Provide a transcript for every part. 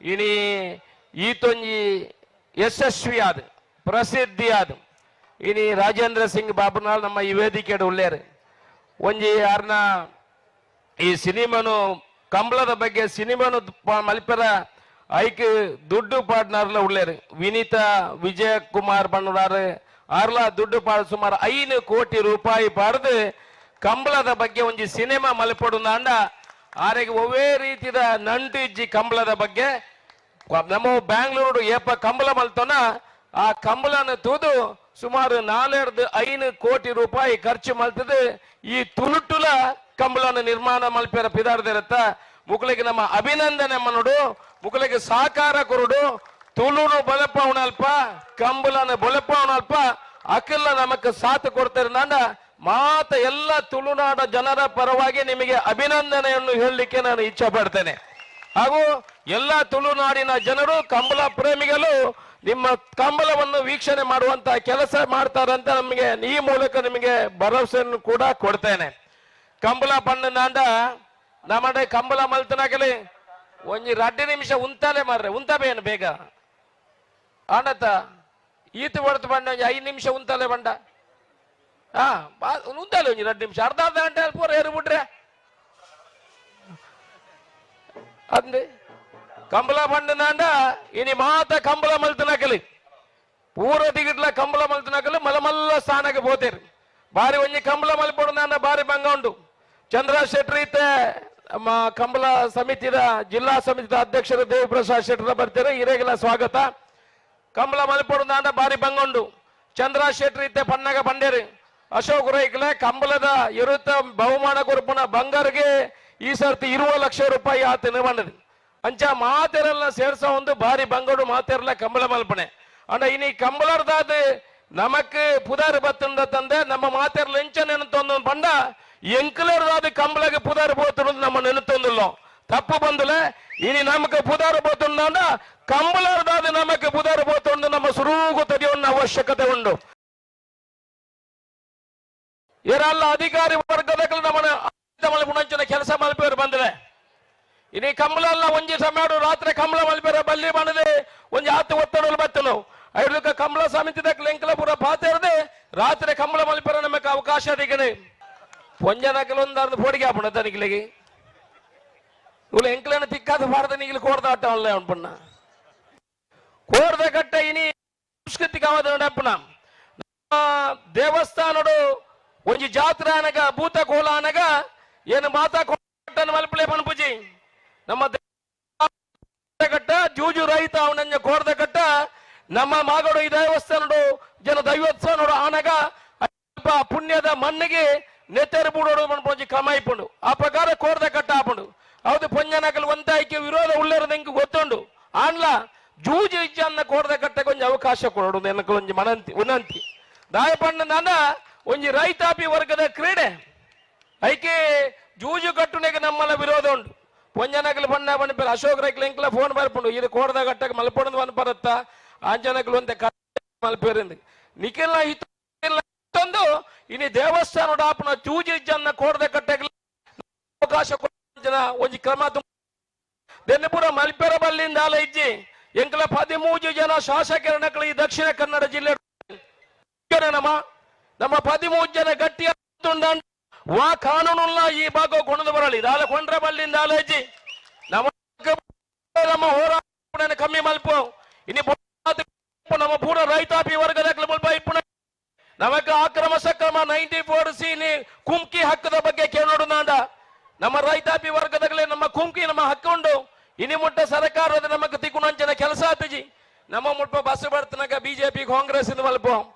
ಇನಿ ಈತೊಂಜಿ ಯಶಸ್ವಿ ಆದ ಪ್ರಸಿದ್ಧಿ ಆದ ಇನಿ ರಾಜೇಂದ್ರ ಸಿಂಗ್ ಬಾಬುನಾಳ್ ನಮ್ಮ ಈ ವೇದಿಕೆಡು ಉಳ್ಳೇರು ಒಂಜಿ ಯಾರನ್ನ ಈ ಸಿನಿಮಾನು ಕಂಬಳದ ಬಗ್ಗೆ ಸಿನಿಮಾನು ಮಲ್ಪರ ಐಕ್ ದುಡ್ಡು ಪಾಡ್ನಾರ್ಲ ಉಳ್ಳೇರು ವಿನೀತಾ ವಿಜಯ ಕುಮಾರ್ ಬಣ್ಣಾರು ಆರ್ಲ ದುಡ್ಡು ಪಾಡ್ ಸುಮಾರು 5 ಕೋಟಿ ರೂಪಾಯಿ ಪಾಡ್ದು ಕಂಬಳದ ಬಗ್ಗೆ ಒಂಜಿ ಸಿನಿಮಾ ಮಲ್ಪಡುಂದ ಆರೆಗೆ ಒವೇ ರೀತಿದ ನಂಟು ಇಜ್ಜಿ ಕಂಬಳದ ಬಗ್ಗೆ ನಮ್ಮ ಬ್ಯಾಂಗ್ಳೂರು ಏಪ ಕಂಬಳ ಮಲ್ತೋನ ಆ ಕಂಬಳನ ತೂದು ಸುಮಾರು 4-5 ಕೋಟಿ ರೂಪಾಯಿ ಖರ್ಚು ಮಲ್ತದೆ ಈ ತುಳುಟುಲ ಕಂಬಳನ ನಿರ್ಮಾಣ ಮಲ್ಪೇರ ಪಿದಾರ್ದಿರತ್ತ ಮುಕ್ಳಿಗೆ ನಮ್ಮ ಅಭಿನಂದನೆ ಮನುಡು ಮುಕ್ಳಿಗೆ ಸಾಕಾರ ಕೊರುಡು ತುಳುನು ಬಲಪವನಲ್ಪ ಕಂಬಳನ ಬಲಪವನಲ್ಪ ಅಕ್ಕೆಲ್ಲ ನಮಕ್ಕೆ ಸಾಥ್ ಕೊಡ್ತಾರೆ ನಾನ ಮಾತ ಎಲ್ಲ ತುಳುನಾಡ ಜನರ ಪರವಾಗಿ ನಿಮಗೆ ಅಭಿನಂದನೆಯನ್ನು ಹೇಳಲಿಕ್ಕೆ ನಾನು ಇಚ್ಛೆ ಪಡ್ತೇನೆ ಹಾಗೂ ಎಲ್ಲ ತುಳುನಾಡಿನ ಜನರು ಕಂಬಳ ಪ್ರೇಮಿಗಳು ನಿಮ್ಮ ಕಂಬಳವನ್ನು ವೀಕ್ಷಣೆ ಮಾಡುವಂತ ಕೆಲಸ ಮಾಡ್ತಾರಂತ ನಮಗೆ ಈ ಮೂಲಕ ನಿಮಗೆ ಭರವಸೆಯನ್ನು ಕೂಡ ಕೊಡ್ತೇನೆ ಕಂಬಳ ಬಣ್ಣನಾಂದ ನಮ್ಮಡೆ ಕಂಬಳ ಮಲ್ತನಾಗಲಿ ಒಂಜಿ 2 ನಿಮಿಷ ಉಂತಾಲೆ ಮಾರ್ರೆ ಉಂತಬೇನು ಬೇಗ ಆನತ ಈತ ಹೊಡೆದು ಬಂಡ 5 ನಿಮಿಷ ಉಂತಾಲೆ ಬಂಡ ಉಂತಾಲೆ ಒಂಜಿ 2 ನಿಮಿಷ ಅರ್ಧ ಗಂಟೆ ಪೂರ ಏರು ಬಿಟ್ರೆ ಅಂದೆ ಕಂಬಳ ಬಣ್ಣನಾಂಡ ಇನಿ ಮಾತ ಕಂಬಳ ಮಲ್ತನಾಕಲಿ ಪೂರ ದಿಗಿಡ್ಲ ಕಂಬಳ ಮಲ್ತನಾಕಲಿ ಮಲಮಲ್ಲ ಸ್ಥಾನಕ್ಕೆ ಹೋತೇರು ಬಾರಿ ಒಂಜಿ ಕಂಬಳ ಮಲ್ಪೊಡು ಬಾರಿ ಬಂಗ ಉಂಡು ಚಂದ್ರಶ್ ಶೆಟ್ಟಿ ಇತ್ತೆ ನಮ್ಮ ಕಂಬಳ ಸಮಿತಿದ ಜಿಲ್ಲಾ ಸಮಿತಿದ ಅಧ್ಯಕ್ಷರು ದೇವಿಪ್ರಸಾದ್ ಶೆಟ್ಟರ ಬರ್ತಾರೆ ಹಿರೇಗಲ ಸ್ವಾಗತ ಕಂಬಳ ಮಲ್ಪೊಡು ಬಾರಿ ಬಂಗೊಂಡು ಚಂದ್ರಶ್ ಶೆಟ್ಟಿ ಇತ್ತೆ ಪನ್ನಗ ಬಂಡೇರು ಅಶೋಕ್ ರೈಕ್ಲೆ ಕಂಬಳದ ಇರುತ್ತ ಬಹುಮಾನ ಕೊರ್ಪುನ ಬಂಗಾರಿಗೆ ಈ ಸರ್ತಿ 20 ಲಕ್ಷ ರೂಪಾಯಿ ಆತನ ಬಂದದು ಅಂಚ ಮಾತೆರೆಲ್ಲ ಸೇರ್ಸ ಒಂದು ಬಾರಿ ಬಂಗೋಡು ಮಾತೆರಲ್ಲ ಕಂಬಳ ಮಲ್ಪನೆ ಅಂಡ ಇನಿ ಕಂಬಳರ್ದಾದ ನಮಕ್ ಪುದಾರ್ ಬತ್ತಂದ ತಂದೆ ನಮ್ಮ ಮಾತೆರ್ಲ ಎಂಚ ನೆನತೊಂದು ಬಂಡ ಎಂಕಲರ್ದಾದ ಕಂಬಳಗೆ ಪುದಾರ್ ಬೋತುಂಡು ನಮ್ಮ ನೆನತೊಂದುಲ್ಲೋ ತಪ್ಪು ಬಂದುಲೆ ಇನಿ ನಮಕ್ ಪುದಾರ್ ಬೋತುಂಡ ಕಂಬಳರ್ದಾದ ನಮಕ್ ಪುದಾರ್ ಬೋತುಂಡು ನಮ್ಮ ಸುರೂಗು ತಡೆಯುವ ಅವಶ್ಯಕತೆ ಉಂಡು ಇವರೆಲ್ಲ ಅಧಿಕಾರಿ ವರ್ಗದ ನಮ್ಮ ಮುಂಚಿನ ಕೆಲಸ ಮಲ್ಪೇರು ಬಂದ್ರೆ ಇನಿ ಕಂಬಳ ಎಲ್ಲ ಒಂಜಿ ಸಮಯ ರಾತ್ರಿ ಕಂಬಳ ಮಲ್ಪೇರ ಬಲ್ಲಿ ಬಣ್ಣದೆ ಒಂಜಿ 10 ಒತ್ತಡಲು ಬತ್ತನು ಐಡ್ಲಕ ಕಂಬಳ ಸಮಿತಿ ಲೆಂಕಲ ಪೂರ ಪಾತೆರದೆ ರಾತ್ರಿ ಕಂಬಳ ಮಲ್ಪೇರ ನಮಕ್ ಅವಕಾಶ ದಿಗನೆ ಪೊಂಜನಕಲ್ ಒಂದಾರ್ದು ಪೋಡಿಗೆ ಆಪಣ ತನಿಗಿಲಿಗೆ ಇವ್ಳು ಎಂಕ್ಲನ ತಿಕ್ಕಾದ ಭಾರತ ನಿಗಿಲಿ ಕೋರ್ದ ಆಟ ಅಲ್ಲ ಅನ್ಪಣ್ಣ ಕೋರ್ದ ಕಟ್ಟ ಇನಿ ಸಾಂಸ್ಕೃತಿಕ ನಡಪಣ ದೇವಸ್ಥಾನಡು ಒಂಜಿ ಜಾತ್ರೆ ಅನಗ ಭೂತ ಕೋಲ ಅನಗ ಏನು ಮಾತಾ ಕೋಟನ್ನು ಮಲ್ಪಲೆ ಪಣಪುಜಿ ನಮ್ಮ ಕಟ್ಟ ಜೂಜು ರಹಿತ ಅವನಂಜ ಕೋರ್ದ ಕಟ್ಟ ನಮ್ಮ ಮಾಗಡು ಈ ದೇವಸ್ಥಾನಡು ಜನ ದೈವೋತ್ಸವ ಆನಗ ಪುಣ್ಯದ ಮಣ್ಣಿಗೆ ನೆತ್ತರು ಬೂಡೋಡು ಮನ್ಪೊಂಜಿ ಕಮಾಯಿಪುಂಡು ಆ ಪ್ರಕಾರ ಕೋರ್ದ ಕಟ್ಟ ಆಪುಂಡು ಹೌದು ಪೊಂಜನಕಲ್ ಒಂದಾಯ್ಕೆ ವಿರೋಧ ಉಳ್ಳೇರದ ಹೆಂಗ್ ಗೊತ್ತುಂಡು ಆನ್ಲ ಜೂಜು ಇಜ್ಜನ್ನ ಕೋರ್ದ ಕಟ್ಟಕ್ಕೆ ಒಂಜಿ ಅವಕಾಶ ಕೊಡೋಡು ನನಗೆ ಒಂಜಿ ಮನಂತಿ ಉನಂತಿ ದಾಯಪಣ್ಣ ನಾನ ಒಂಜಿ ರೈತಾಪಿ ವರ್ಗದ ಕ್ರೀಡೆ ಐಕೆ ಜೂಜು ಕಟ್ಟುನೆಗೆ ನಮ್ಮಲ್ಲ ವಿರೋಧ ಉಂಟು ಪೊಂಜನಕಲ್ ಬಣ್ಣ ಬಣ್ಣ ಅಶೋಕ್ ರೈಕ್ಲ ಎಂಕ್ಲ ಫೋನ್ ಬರ್ಪುಂಡು ಇದು ಕೋರ್ದ ಕಟ್ಟಕ್ಕೆ ಮಲ್ಪೊಂದು ಬನ್ ಬರುತ್ತ ಆಂಜನಕಲ್ ಒಂದೇ ಮಲ್ಪೇರಿಂದ ನಿಖಿಲ್ನ ಹಿತೊಂದು ಇನಿ ದೇವಸ್ಥಾನ ಆಪನ ಜೂಜು ಇಜ್ಜನ್ನ ಕೋರ್ದ ಕಟ್ಟಕ್ಕೆ ಅವಕಾಶ ಜನ ಒಂಜಿ ಕ್ರಮ ದೆನ್ನಪುರ ಮಲ್ಪೆರ ಬಲ್ಲಿಂದ ಆಲ ಇಜ್ಜಿ ಎಂಕಲ 13 ಜನ ಶಾಸಕರನಕಲು ಈ ದಕ್ಷಿಣ ಕನ್ನಡ ಜಿಲ್ಲೆ ನಮ್ಮ 13 ಜನ ಗಟ್ಟಿ ವಾ ಕಾನೂನುಲ್ಲ ಈ ಭಾಗ ಕೊಂದು ಬರಲಿ ದಾಲ ಕೊಂಡ್ರ ಬಲ್ಲಿಂದ ಆಲ ಇಜ್ಜಿ ನಮ್ಮ ಹೋರಾಟ ಕಮ್ಮಿ ಮಲ್ಪು ಇನಿ ನಮ್ಮ ಪೂರ ರೈತಾಪಿ ವರ್ಗದ ಮಲ್ಪ ಇಪ್ಪುಣ ನಮಗ ಅಕ್ರಮ ಸಕ್ರಮ 94C ಕುಮ್ಕಿ ಹಕ್ಕದ ಬಗ್ಗೆ ಕೇಳೋಡು ನಾಂಡ ನಮ್ಮ ರೈತಾಪಿ ವರ್ಗದಾಗಲೇ ನಮ್ಮ ಕುಮ್ಕಿ ನಮ್ಮ ಹಕ್ಕು ಉಂಡು ಇನಿ ಮುಟ್ಟ ಸರ್ಕಾರದ ನಮಗ ತಿಕ್ಕುಣಂಚನ ಕೆಲಸ ಆತಜಿ ನಮ್ಮ ಮುಟ್ಟ ಬಸ್ ಬರ್ತನಕ ಬಿಜೆಪಿ ಕಾಂಗ್ರೆಸ್ ಇಂದ ಮಲ್ಪ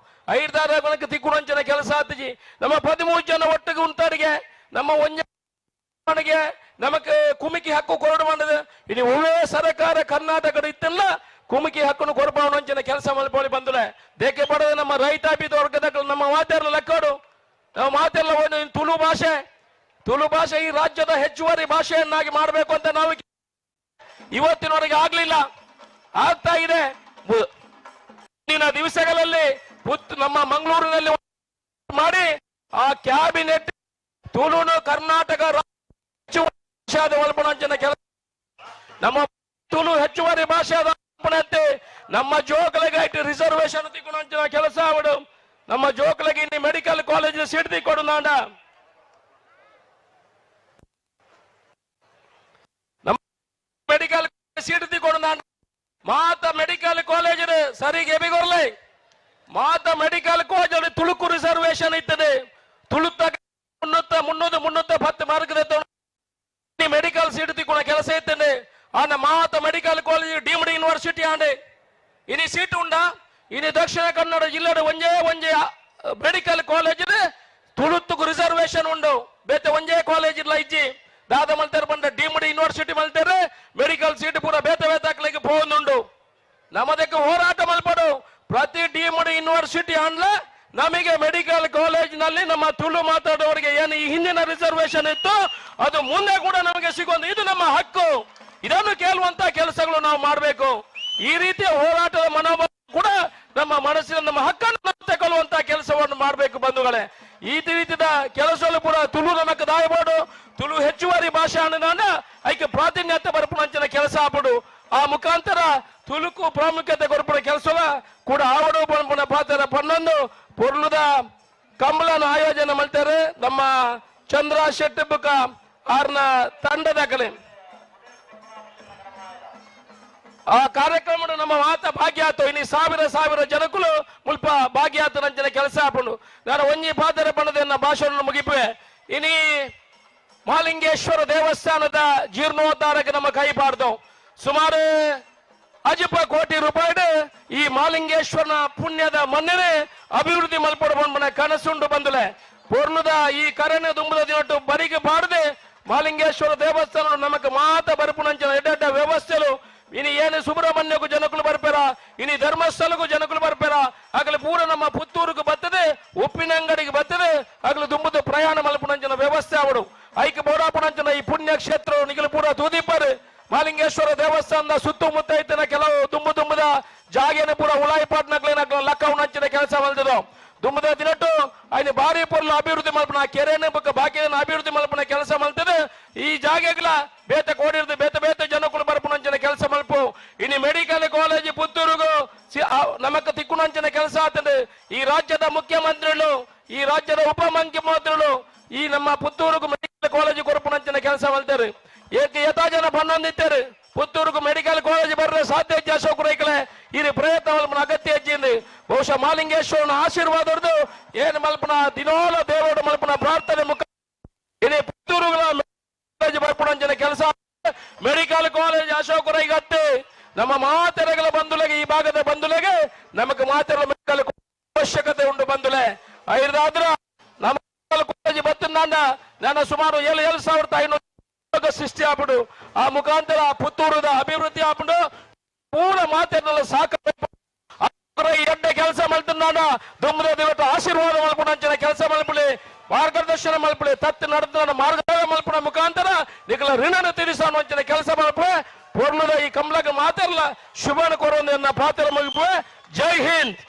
5 ದಾರಗಳಿಗೆ ತಿಕ್ಕುಣಂಚನ ಕೆಲಸ ಆತಜಿ ನಮ್ಮ 13 ಜನ ಒಟ್ಟಿಗೆ ಉಂಟಾಡಿಗೆ ನಮ್ಮ ಒಂಜಗೆ ನಮಕ್ ಕುಮಿಕಿ ಹಕ್ಕು ಕೊರಡು ಮಾಡಿದ ಇನಿ ಒಳ್ಳೆ ಸರ್ಕಾರ ಕರ್ನಾಟಕದ ಇತ್ತಲ್ಲ ಕುಮಿಕಿ ಹಕ್ಕನ್ನು ಕೊರಪಾವಣಂಚಿನ ಕೆಲಸ ಮಲ್ಪೊಳಿ ಬಂದ್ರೆ ದೇಕೆ ಪಡೆದ ನಮ್ಮ ರೈತಾಪಿ ವರ್ಗದ ನಮ್ಮ ಮಾತೆರ್ಲ ಲೆಕ್ಕೋಡು ನಾವು ಮಾತೆಲ್ಲ ತುಳು ಭಾಷೆ ಈ ರಾಜ್ಯದ ಹೆಚ್ಚುವರಿ ಭಾಷೆಯನ್ನಾಗಿ ಮಾಡಬೇಕು ಅಂತ ನಾವು ಇವತ್ತಿನವರೆಗೆ ಆಗ್ಲಿಲ್ಲ ಆಗ್ತಾ ಇದೆ ಮುಂದಿನ ದಿವಸಗಳಲ್ಲಿ ನಮ್ಮ ಮಂಗಳೂರಿನಲ್ಲಿ ಮಾಡಿ ಆ ಕ್ಯಾಬಿನೆಟ್ ತುಳುನು ಕರ್ನಾಟಕ ರಾಜ್ಯ ಕೆಲಸ ನಮ್ಮ ತುಳು ಹೆಚ್ಚುವರಿ ಭಾಷೆ ನಮ್ಮ ಜೋಕಲೆಗೆ ಐಟಿ ರಿಸರ್ವೇಶನ್ ತಿಕ್ಕೊಂಡ ಕೆಲಸ ಅವಡು ನಮ್ಮ ಜೋಕಲೆಗೆ ಇನ್ನಿ ಮೆಡಿಕಲ್ ಕಾಲೇಜ್ ಸೀಟ್ ತಿಕ್ಕೊಡು ನಾಂಡ ನಮ್ಮ ಮೆಡಿಕಲ್ ಸೀಟ್ ತಿಕ್ಕೊಡು ನಾಂಡ ಮಾತ ಮೆಡಿಕಲ್ ಕಾಲೇಜ್ ಸರಿಗೆ ಬಿಗೊರ್ಲೆ ಮಾತ ಮೆಡಿಕಲ್ ಕಾಲೇಜ್ ತುಳುಕು ರಿಸರ್ವೇಶನ್ ಇತ್ತದೆ ತುಳುತ್ತ 310 ಮಾರ್ಕ್ ಮೆಡಿಕಲ್ ಸೀಟ್ ತಿಕ್ಕೊಳ ಕೆಲಸ ಇದ್ದೇನೆ ಆನ ಮಾತ ಮೆಡಿಕಲ್ ಕಾಲೇಜ್ ಡೀಮ್ಡ್ ಯೂನಿವರ್ಸಿಟಿ ಆಂಡೆ ಇನಿ ಸೀಟ್ ಉಂಡ ಇನಿ ದಕ್ಷಿಣ ಕನ್ನಡ ಜಿಲ್ಲೆ ಒಂಜೇ ಮೆಡಿಕಲ್ ಕಾಲೇಜ್ ತುಳುತ್ತುಕು ರಿಸರ್ವೇಶನ್ ಉಂಡು ಬೇತೆ ಒಂಜೇ ಕಾಲೇಜ್ ಇಲ್ಲ ಇಜ್ಜಿ ದಾದ ಮಲ್ತಾರೆ ಬಂದ ಡೀಮ್ಡ್ ಯೂನಿವರ್ಸಿಟಿ ಮಲ್ತಾರೆ ಮೆಡಿಕಲ್ ಸೀಟ್ ಪೂರ ಬೇತೆ ಬೇತಾಕ್ಲಿಕ್ಕೆ ಹೋಗುಂಡು ನಮ್ಮದಕ್ಕೆ ಹೋರಾಟ ಮಲ್ಪಡು ಪ್ರತಿ ಡೀಮ್ಡ್ ಯೂನಿವರ್ಸಿಟಿ ಅನ್ಲ ನಮಗೆ ಮೆಡಿಕಲ್ ಕಾಲೇಜ್ ನಲ್ಲಿ ನಮ್ಮ ತುಳು ಮಾತಾಡೋರಿಗೆ ಏನು ಈ ಹಿಂದಿನ ರಿಸರ್ವೇಶನ್ ಇತ್ತು ಅದು ಮುಂದೆ ಕೂಡ ನಮಗೆ ಸಿಗೋದು ಇದು ನಮ್ಮ ಹಕ್ಕು ಇದನ್ನು ಕೇಳುವಂತ ಕೆಲಸಗಳು ನಾವು ಮಾಡಬೇಕು ಈ ರೀತಿಯ ಹೋರಾಟದ ಮನೋಭಾವ ಕೂಡ ನಮ್ಮ ಮನಸ್ಸಿನ ನಮ್ಮ ಹಕ್ಕನ್ನು ತಗೊಳ್ಳುವಂತ ಕೆಲಸವನ್ನು ಮಾಡಬೇಕು ಬಂಧುಗಳೇ ಈ ರೀತಿಯ ಕೆಲಸಗಳು ಕೂಡ ತುಳು ನಮಕ್ಕೆ ದಾಯಬೋಡು ತುಳು ಹೆಚ್ಚುವರಿ ಭಾಷೆ ಐಕ್ಯ ಪ್ರಾಧಾನ್ಯತೆ ಬರ್ಪುಣಂಚಿನ ಕೆಲಸ ಆಗ್ಬಿಡು ಆ ಮುಖಾಂತರ ತುಳುಕು ಪ್ರಾಮುಖ್ಯತೆ ಕೊರಪುಣ ಕೆಲಸ ಕೂಡ ಆವಡು ಪಂಪುಣ ಪಾತ್ರ ಪನ್ನೊಂದು ಪೊರ್ಲುದ ಕಂಬಳನ ಆಯೋಜನೆ ಮಾಡ್ತಾರೆ ನಮ್ಮ ಚಂದ್ರ ಶೆಟ್ಟಿ ಬುಕ್ಕ ಆರ್ನ ತಂಡದಾಗಲೇ ಆ ಕಾರ್ಯಕ್ರಮ ನಮ್ಮ ಮಾತ ಭಾಗ್ಯಾತು ಇನ್ನು ಸಾವಿರ ಜನಕ್ಕೂ ಮುಲ್ಪ ಭಾಗ್ಯಾತು ನಂಚಿನ ಕೆಲಸ ಹಾಕೊಂಡು ನಾನು ಒಂಜಿ ಪಾತ್ರ ಬಣ್ಣದ ಭಾಷಣ ಮುಗಿಪೆ ಇನಿ ಮಹಾಲಿಂಗೇಶ್ವರ ದೇವಸ್ಥಾನದ ಜೀರ್ಣೋದ್ಧಾರಕ್ಕೆ ನಮ್ಮ ಕೈ ಪಾಡ್ದು ಸುಮಾರು 50 ಕೋಟಿ ರೂಪಾಯಿ ಈ ಮಹಾಲಿಂಗೇಶ್ವರನ ಪುಣ್ಯದ ಮೊನ್ನೆ ಅಭಿವೃದ್ಧಿ ಮಲ್ಪಡ ಕನಸುಂಡು ಬಂದಲೆ ಪೂರ್ಣದ ಈ ಕರೆನ ದುಂಬದ ದಿನಟ್ಟು ಬರಿಗೆ ಪಾಡದೆ ಮಹಾಲಿಂಗೇಶ್ವರ ದೇವಸ್ಥಾನ ನಮಕ್ ಮಾತ ಬರ್ಪುಣಂಚಿನ ಎಡ್ಡ ವ್ಯವಸ್ಥೆಲು ಇನಿ ಏನು ಸುಬ್ರಹ್ಮಣ್ಯಕ್ಕೂ ಜನಕ್ಕಳು ಬರ್ಪೇರ ಇನಿ ಧರ್ಮಸ್ಥಳಕ್ಕೂ ಜನಕ್ಕಳು ಬರ್ಪೇರ ಆಗಲಿ ಪೂರ ನಮ್ಮ ಪುತ್ತೂರಿಗೆ ಬರ್ತದೆ ಉಪ್ಪಿನಂಗಡಿಗೆ ಬರ್ತದೆ ಆಗಲಿ ದುಂಬದ ಪ್ರಯಾಣ ಮಲ್ಪುಣಂಚಿನ ವ್ಯವಸ್ಥೆ ಅವಡು ಐಕ್ಯ ಬೋಡಾಪುಣಂಚಿನ ಈ ಪುಣ್ಯ ಕ್ಷೇತ್ರ ನಿಗಲು ಪೂರ ತೂದಿಪ್ಪರು ಮಹಾಲಿಂಗೇಶ್ವರ ದೇವಸ್ಥಾನದ ಸುತ್ತಮುತ್ತ ಇತ್ತಿನ ಕೆಲವು ದುಂಬದ ಜಾಗೇನೆ ಪೂರ ಉಳಾಯಿಪಾಟ್ನಗ್ಲೇನ ಲಕ್ಕ ಉಣಂಚಿನ ಕೆಲಸ ಮಲ್ದಿದ್ದು ದುಂಬದ ದಿನಟ್ಟು ಐದು ಬಾರಿ ಪೊರ್ಲು ಅಭಿವೃದ್ಧಿ ಮಲ್ಪನ ಕೆರೆನ ಬುಕ್ಕ ಬಾಕಿನ ಅಭಿವೃದ್ಧಿ ಮಲ್ಪನ ಕೆಲಸ ಮಲ್ತದೆ ಈ ಜಾಗೆಗಳ ಬೇತೆ ಕೋಡಿರ್ದು ಬೇತೆ ಜನಕ್ಕಳು ಬರ್ಪುಣಂಚಿನ ಕೆಲಸ ಮಲ್ಪು ಇನ್ನು ಮೆಡಿಕಲ್ ಕಾಲೇಜ್ ಪುತ್ತೂರಿಗೂ ನಮಕ್ ತಿಕ್ಕುಣಂಚಿನ ಕೆಲಸ ಆಗ್ತದೆ ಈ ರಾಜ್ಯದ ಮುಖ್ಯಮಂತ್ರಿಗಳು ಈ ರಾಜ್ಯದ ಉಪ ಮುಖ್ಯಮಂತ್ರಿಗಳು ಈ ನಮ್ಮ ಪುತ್ತೂರಿಗೂ ಮೆಡಿಕಲ್ ಕಾಲೇಜ್ ಕೊರಪುಣಂಚಿನ ಕೆಲಸ ಮಲ್ತಾರೆ ಏಕೆ ಯಥಾ ಜನ ಬಂದಿದ್ದಾರೆ ಪುತ್ತೂರಿಗೂ ಮೆಡಿಕಲ್ ಕಾಲೇಜ್ ಬರ್ರೆ ಸಾಧ್ಯ ಅಶೋಕ್ ರೈಕಲೆ ಈ ಪ್ರಯತ್ನ ಅಗತ್ಯ ಹೆಚ್ಚಿಂది ಬಹುಶಃ ಮಹಾಲಿಂಗೇಶ್ವರನ ಆಶೀರ್ವಾದ ಏನು ಮಲ್ಪನ ದಿನೋಲ ದೇವರ ಮಲ್ಪನ ಪ್ರಾರ್ಥನೆ ಮುಖ ಇದೇ ಪುತ್ತೂರುಗಳ ಕಾಲೇಜ್ ಬರ್ಪುಣಂಚಿನ ಕೆಲಸ ಮೆಡಿಕಲ್ ಕಾಲೇಜ್ ಅಶೋಕ್ ರೈಗತ್ತೆ ನಮ್ಮ ಮಾತೆರೆಗಳ ಬಂಧುಲೆಗೆ ಈ ಭಾಗದ ಬಂಧುಲೆಗೆ ನಮಗೆ ಮಾತೆರೆಗಳ ಮೆಡಿಕಲ್ ಅವಶ್ಯಕತೆ ಉಂಟು ಬಂಧುಲೆ ಐದಾದ್ರ ನಮ್ಮ ಕಾಲೇಜ್ ಬತ್ತಂದ ನಾನು ಸುಮಾರು 7,500 ಸೃಷ್ಟಿ ಆಗ್ಬಿಡು ಆ ಮುಖಾಂತರ ಪುತ್ತೂರದ ಅಭಿವೃದ್ಧಿ ಆಗ್ಬಿಡು ಪೂರ ಮಾತೆಲ್ಲ ಸಾಕ ಎಡ್ಡೆ ಕೆಲಸ ಮಲ್ತಾನ ದುಮ್ಮದ ದಿವಸ ಆಶೀರ್ವಾದ ಮಲ್ಪುಣಂಚಿನ ಕೆಲಸ ಮಲ್ಪಲಿ ಮಾರ್ಗದರ್ಶನ ಮಲ್ಪಲಿ ತತ್ತು ನಡೆದ ಮಾರ್ಗ ಮಲ್ಪುಣ ಮುಖಾಂತರ ನಿಖಲ ಋಣನ ತೀರಿಸುವಂಚಿನ ಕೆಲಸ ಮಲ್ಪೆ ಪೂರ್ಣದ ಈ ಕಮಲಗ ಮಾತೆಲ್ಲ ಶುಭನ ಕೋರೋನ್ನ ಪಾತ್ರ ಮುಗಿಪುವೆ ಜೈ ಹಿಂದ್.